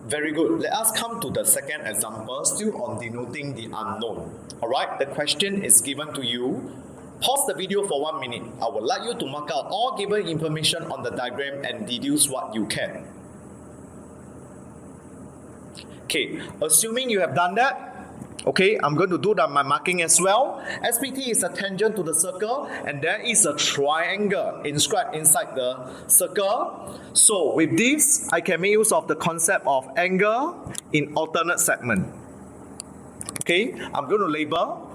Very good. Let us come to the second example, still on denoting the unknown. Alright, the question is given to you. Pause the video for 1 minute. I would like you to mark out all given information on the diagram and deduce what you can. Okay, assuming you have done that, okay, I'm going to do my marking as well. SPT is a tangent to the circle, and there is a triangle inscribed inside the circle. So with this, I can make use of the concept of angle in alternate segment. Okay, I'm going to label.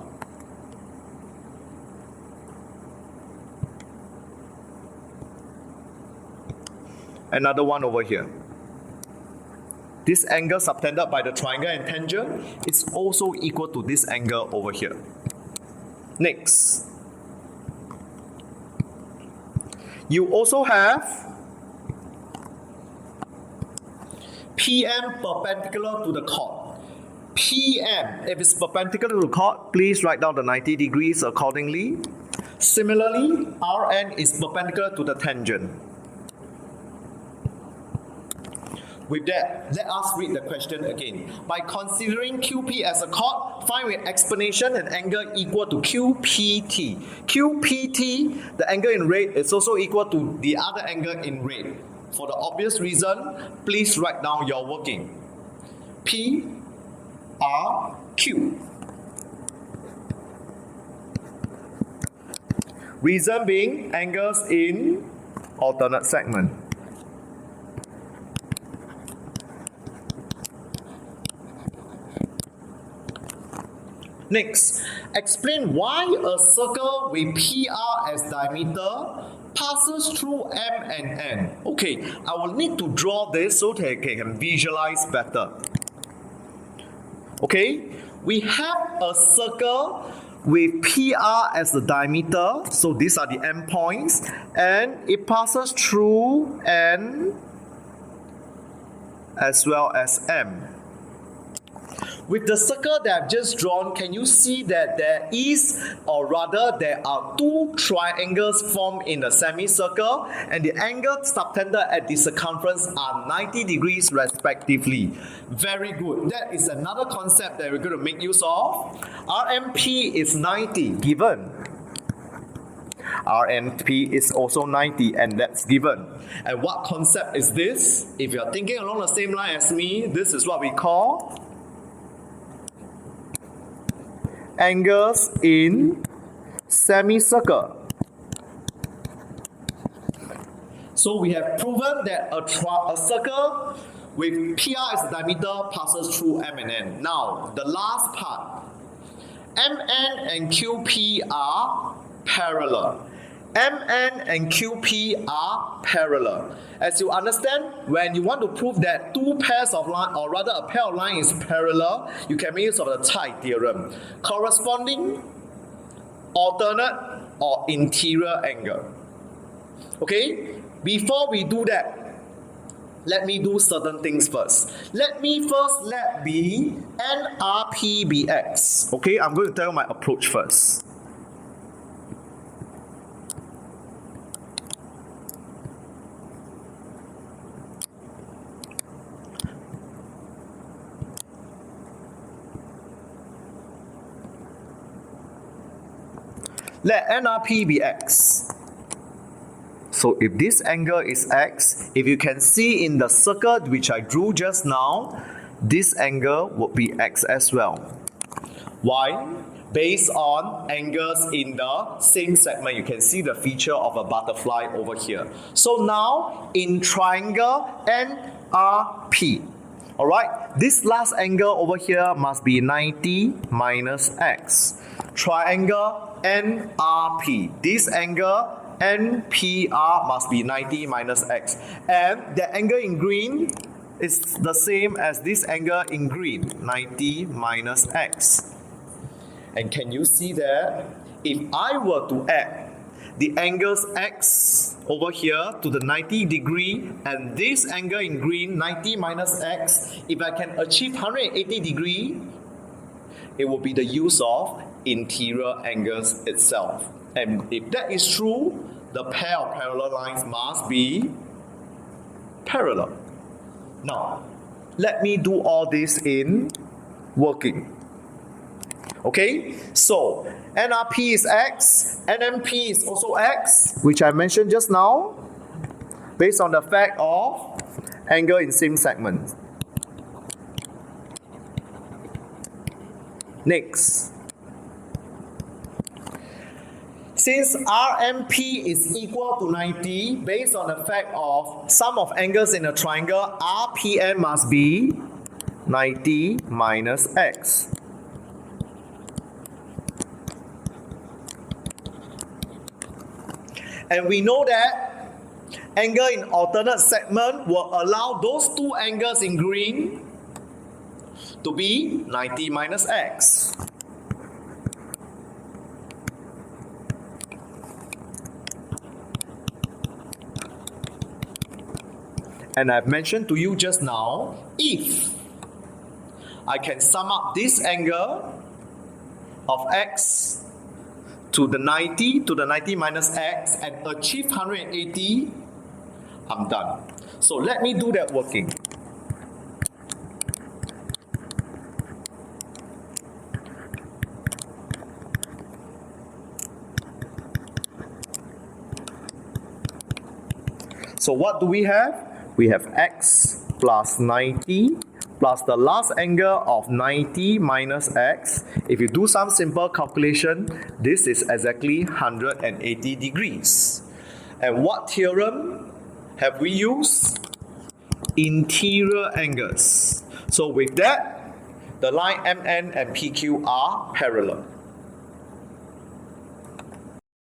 Another one over here. This angle subtended by the triangle and tangent is also equal to this angle over here. Next, you also have PM perpendicular to the chord. PM, if it's perpendicular to the chord, please write down the 90 degrees accordingly. Similarly, RN is perpendicular to the tangent. With that, let us read the question again. By considering QP as a chord, find with explanation an angle equal to QPT. QPT, the angle in red, is also equal to the other angle in red. For the obvious reason, please write down your working. P, R, Q. Reason being angles in alternate segment. Next, explain why a circle with PR as diameter passes through M and N. Okay, I will need to draw this so that I can visualize better. Okay, we have a circle with PR as the diameter, so these are the end points, and it passes through N as well as M. With the circle that I've just drawn, can you see that there is, or rather there are two triangles formed in the semicircle, and the angles subtended at the circumference are 90 degrees respectively. Very good. That is another concept that we're going to make use of. RMP is 90, given. RMP is also 90, and that's given. And what concept is this? If you're thinking along the same line as me, this is what we call angles in semicircle. So we have proven that a circle with PR as the diameter passes through M and N. Now, the last part. MN and QP are parallel. MN and QP are parallel. As you understand, when you want to prove that two pairs of line, or rather a pair of lines is parallel, you can make use of the Tsai theorem. Corresponding, alternate, or interior angle. Okay? Before we do that, let me do certain things first. Let be NRP be X. Okay? I'm going to tell you my approach first. Let NRP be X. So if this angle is X, if you can see in the circle which I drew just now, this angle would be X as well. Why? Based on angles in the same segment, you can see the feature of a butterfly over here. So now, in triangle NRP, alright, this last angle over here must be 90 minus X. Triangle NRP, this angle NPR must be 90 minus X. And the angle in green is the same as this angle in green, 90 minus X. And can you see that if I were to add the angles X over here to the 90 degree and this angle in green, 90 minus X, if I can achieve 180 degree, it will be the use of interior angles itself. And if that is true, the pair of parallel lines must be parallel. Now, let me do all this in working. Okay, so NRP is X, NMP is also X, which I mentioned just now, based on the fact of angle in same segment. Next. Since RMP is equal to 90, based on the fact of sum of angles in a triangle, RPN must be 90 minus X. And we know that angle in alternate segment will allow those two angles in green to be 90 minus X. And I've mentioned to you just now, if I can sum up this angle of X to the 90 minus X and achieve 180, I'm done. So let me do that working. So what do we have? We have X plus 90 plus the last angle of 90 minus X. If you do some simple calculation, this is exactly 180 degrees. And what theorem have we used? Interior angles. So with that, the line MN and PQ are parallel.